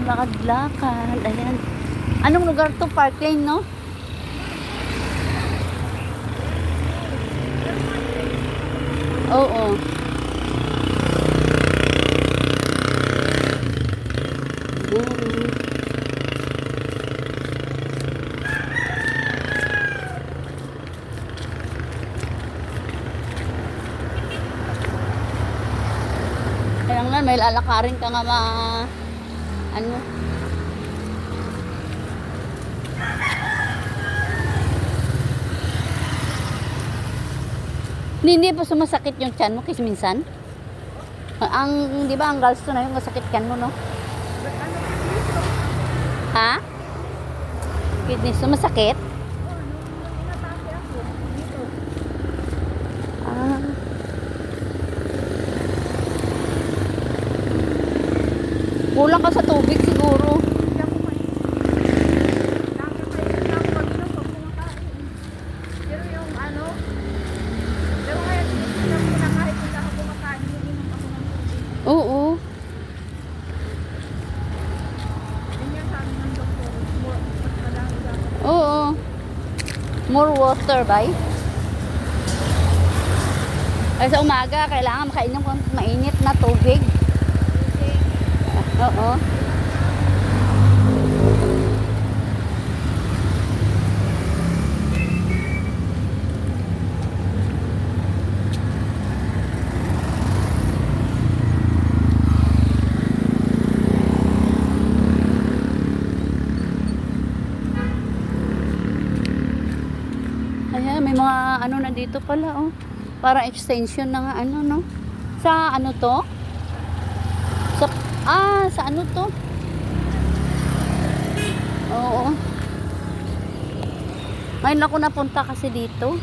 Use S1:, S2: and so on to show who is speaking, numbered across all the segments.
S1: lakad-lakad. Ayan. Anong lugar to? Park Lane, no? Oo. Kaya nga, may lalakarin ka nga ano. Hindi pa sumasakit yung tiyan mo kasi minsan. Di ba ang gallstone na yung masakit tiyan mo, no? Ha? Kidney sumasakit? Ah. Kulang ka sa tubig siguro. Oo. Oo. More water, bay. Ay sa umaga, kailangan makainom ng mainit na tubig. Oo. Ayan, may mga ano na dito pala, oh. Parang extension ng ano, no? Sa ano to? Sa ano to? Oo. Ngayon ako napunta kasi dito.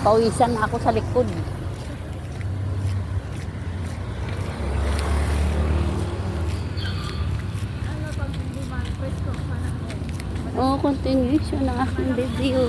S1: Pawisan na ako sa likod. Oh, continuation ng aking video.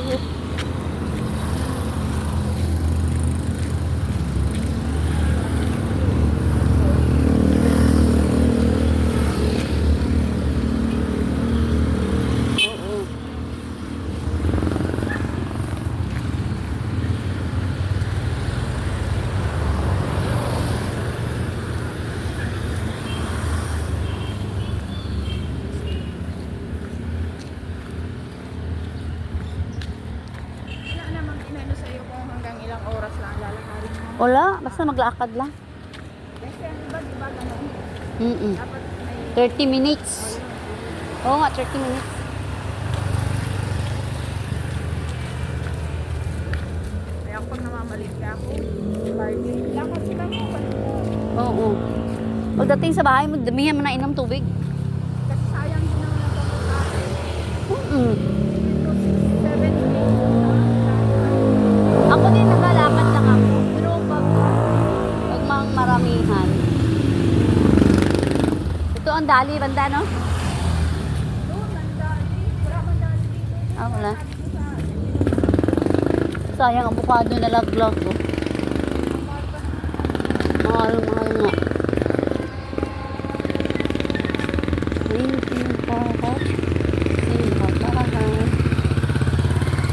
S1: Wala, basta maglakad lang.
S2: Kasi ano ba, diba ganun?
S1: 30 minutes. Oo nga, 30 minutes.
S2: Kaya pag namamalit ka ako, party. Lakad sila mo, balik mo.
S1: Oo. Pagdating sa bahay mo, damihan mo na inom tubig.
S2: Kasi sayang din naman ang pagkakas. Ito, 6, 7, 8.
S1: Ako din naglalakad lang ako. Pero pag mang maramihan. Ito ang dali banda, no?
S2: Doon, mandali. Wala mandali dito.
S1: Ah, wala. Sayang, avocado na laglag ko. Mahal nga.